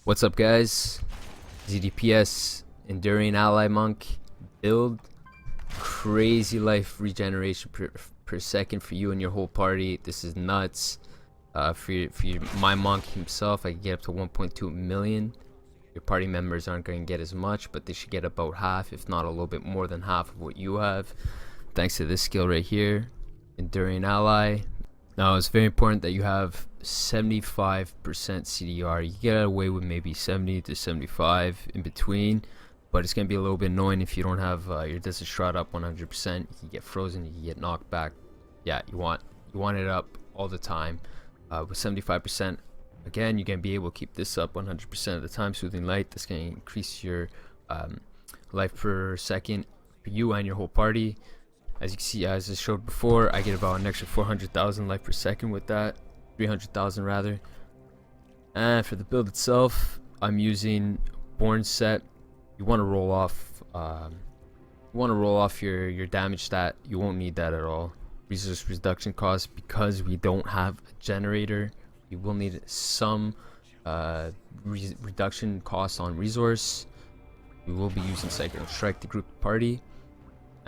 What's up, guys? ZDPS Enduring Ally Monk build. Crazy life regeneration per second for you and your whole party. This is nuts. My monk himself, I can get up to 1.2 million. Your party members aren't going to get as much, but they should get about half, if not a little bit more than half of what you have, thanks to this skill right here, Enduring Ally. Now, it's very important that you have 75% CDR. You get away with maybe 70 to 75 in between, but it's going to be a little bit annoying if you don't have your distance shot up 100%. You can get frozen, you can get knocked back. Yeah, you want it up all the time. With 75%, again, you're going to be able to keep this up 100% of the time. Soothing Light, that's going to increase your life per second for you and your whole party. As you can see, as I showed before, I get about an extra 400,000 life per second with that, 300,000 rather. And for the build itself, I'm using Born Set. You want to roll off, your damage stat. You won't need that at all. Resource reduction cost, because we don't have a generator, you will need some reduction cost on resource. We will be using Cyclone Strike to group the party.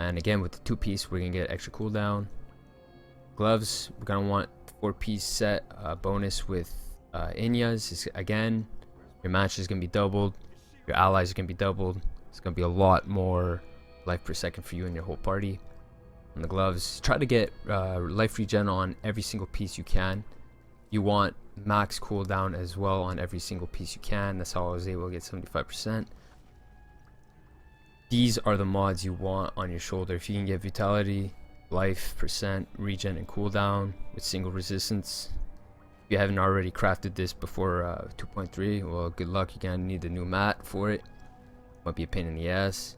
And again, with the 2-piece, we're going to get extra cooldown. Gloves, we're going to want 4-piece set bonus with Inyas. Again, your match is going to be doubled. Your allies are going to be doubled. It's going to be a lot more life per second for you and your whole party. On the gloves, try to get life regen on every single piece you can. You want max cooldown as well on every single piece you can. That's how I was able to get 75%. These are the mods you want on your shoulder. If you can get vitality, life percent, regen, and cooldown with single resistance. If you haven't already crafted this before 2.3, well, good luck. You're gonna need a new mat for it. Might be a pain in the ass.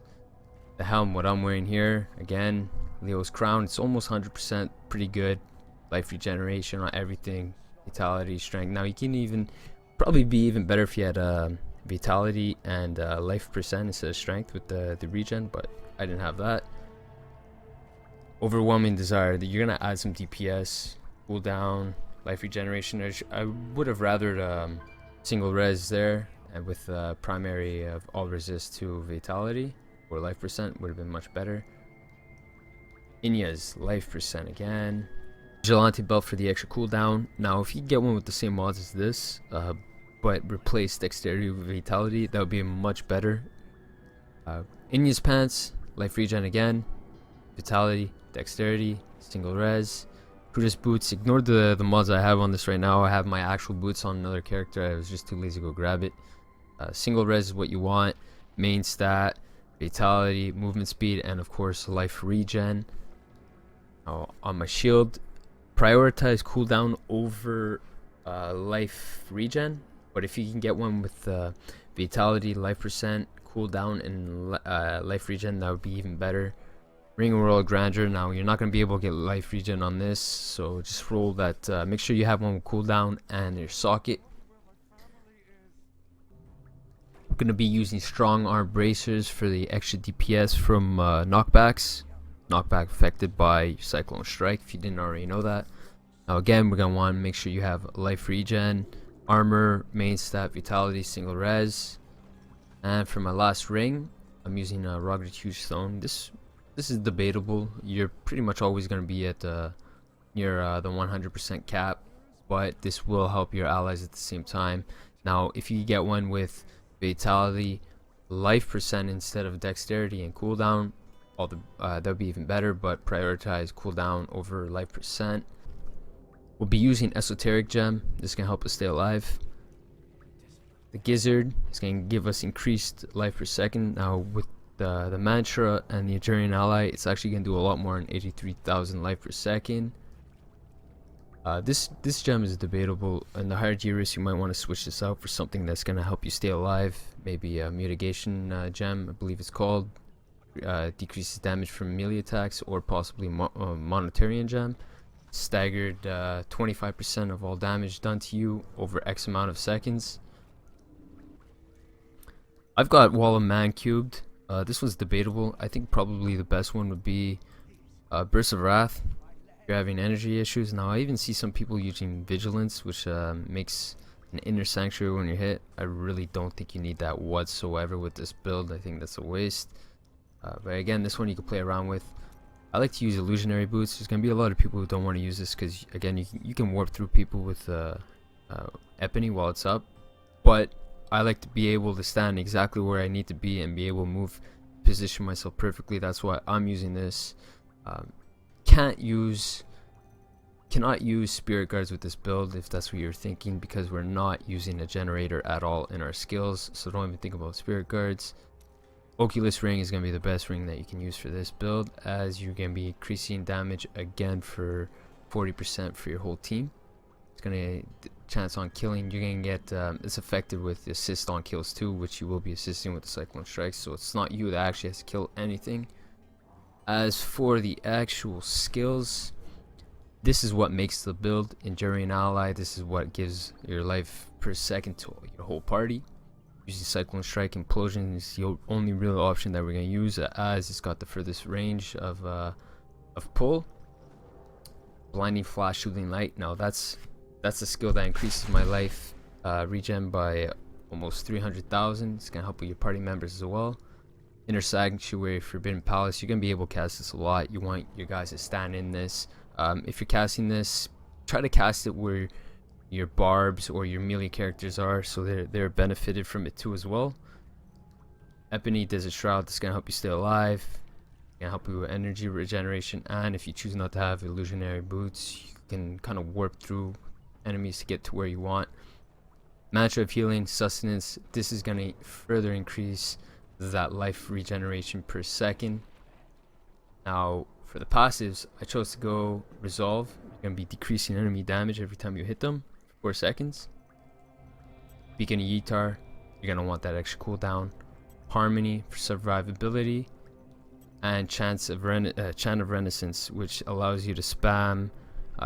The helm, what I'm wearing here, again, Leo's crown. It's almost 100%, pretty good. Life regeneration on everything, vitality, strength. Now you can even probably be even better if you had vitality and life percent instead of strength with the regen, but I didn't have that. Overwhelming desire, that you're gonna add some DPS, cooldown, life regeneration. I would have rathered single res there, and with primary of all resist to vitality or life percent would have been much better. Inya's life percent again. Vigilante belt for the extra cooldown. Now if you get one with the same mods as this, but replace dexterity with vitality, that would be much better. Inya's pants, life regen again, vitality, dexterity, single res. Kudos boots, ignore the mods I have on this right now. I have my actual boots on another character. I was just too lazy to go grab it. Single res is what you want. Main stat, vitality, movement speed, and of course life regen. Now on my shield, prioritize cooldown over life regen. But if you can get one with vitality, life percent, cooldown, and life regen, that would be even better. Ring of Royal Grandeur. Now you're not going to be able to get life regen on this, so just roll that. Make sure you have one with cooldown and your socket. I'm going to be using strong arm bracers for the extra DPS from knockbacks. Knockback affected by Cyclone Strike, if you didn't already know that. Now again, we're going to want to make sure you have life regen, armor, main stat, vitality, single res. And for my last ring, I'm using a rugged huge stone. This is debatable. You're pretty much always going to be at near the 100% cap, but this will help your allies at the same time. Now if you get one with vitality, life percent instead of dexterity and cooldown, that would be even better, but prioritize cooldown over life percent. We'll be using Esoteric Gem. This can help us stay alive. The Gizzard is going to give us increased life per second. Now with the Mantra and the Enduring Ally, it's actually going to do a lot more than 83,000 life per second. This gem is debatable. In the higher Gearus, you might want to switch this out for something that's going to help you stay alive. Maybe a Mutigation Gem, I believe it's called. Decreases damage from melee attacks, or possibly Monetarian Gem. Staggered 25% of all damage done to you over X amount of seconds. I've got Wall of Man cubed. This was debatable. I think probably the best one would be Burst of Wrath. If you're having energy issues. Now I even see some people using Vigilance, which makes an inner sanctuary when you're hit. I really don't think you need that whatsoever with this build. I think that's a waste. But again, this one you can play around with. I like to use illusionary boots. There's gonna be a lot of people who don't want to use this because again, you can warp through people with Epony while it's up. But I like to be able to stand exactly where I need to be and be able to move, position myself perfectly. That's why I'm using this. Cannot use spirit guards with this build if that's what you're thinking, because we're not using a generator at all in our skills, so don't even think about spirit guards. Oculus ring is going to be the best ring that you can use for this build, as you're going to be increasing damage again for 40% for your whole team. It's going to chance on killing. You're going to get it's affected with assist on kills too, which you will be assisting with the cyclone strikes, so it's not you that actually has to kill anything. As for the actual skills, this is what makes the build. Enduring ally, this is what gives your life per second to your whole party. Using cyclone strike, implosion is the only real option that we're going to use, as it's got the furthest range of pull. Blinding flash, shooting light. Now that's a skill that increases my life regen by almost 300,000. It's going to help with your party members as well. Inner sanctuary, forbidden palace. You're going to be able to cast this a lot. You want your guys to stand in this. If you're casting this, try to cast it where your barbs or your melee characters are, so they're benefited from it too as well. Epony Desert Shroud, that's gonna help you stay alive, gonna help you with energy regeneration, and if you choose not to have illusionary boots, you can kind of warp through enemies to get to where you want. Mantra of healing, sustenance, this is gonna further increase that life regeneration per second. Now for the passives, I chose to go resolve. You're gonna be decreasing enemy damage every time you hit them. 4 seconds. Beacon of Yitar, you're gonna want that extra cooldown. Harmony for survivability, and Chant of Renaissance, which allows you to spam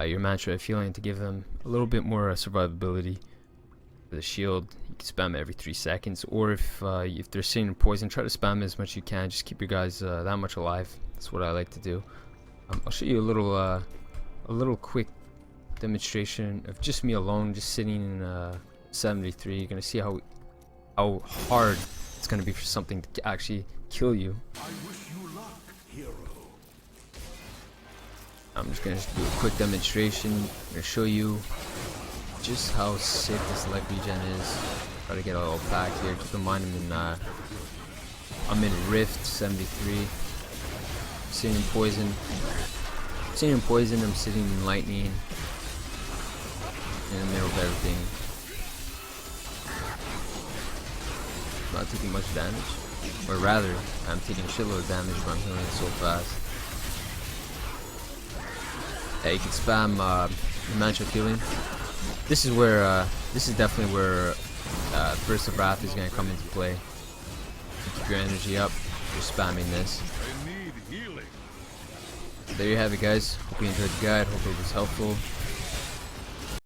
your mantra of healing to give them a little bit more survivability. For the shield, you can spam it every 3 seconds, or if they're sitting in poison, try to spam it as much as you can. Just keep your guys that much alive. That's what I like to do. I'll show you a little quick demonstration of just me alone, just sitting in 73. You're gonna see how hard it's gonna be for something to actually kill you. I wish you luck, hero. I'm just gonna do a quick demonstration. I'm gonna show you just how sick this life regen is. Try to get it all back here. Keep in mind I'm in Rift 73. Sitting in poison. I'm sitting in lightning. In the middle of everything. Not taking much damage, or rather, I'm taking a shitload of damage, but I'm healing it so fast. Yeah, you can spam the Mantra of Healing. This is definitely where Burst of Wrath is going to come into play. To keep your energy up, you're spamming this. I need healing. There you have it, guys. Hope you enjoyed the guide. Hope it was helpful.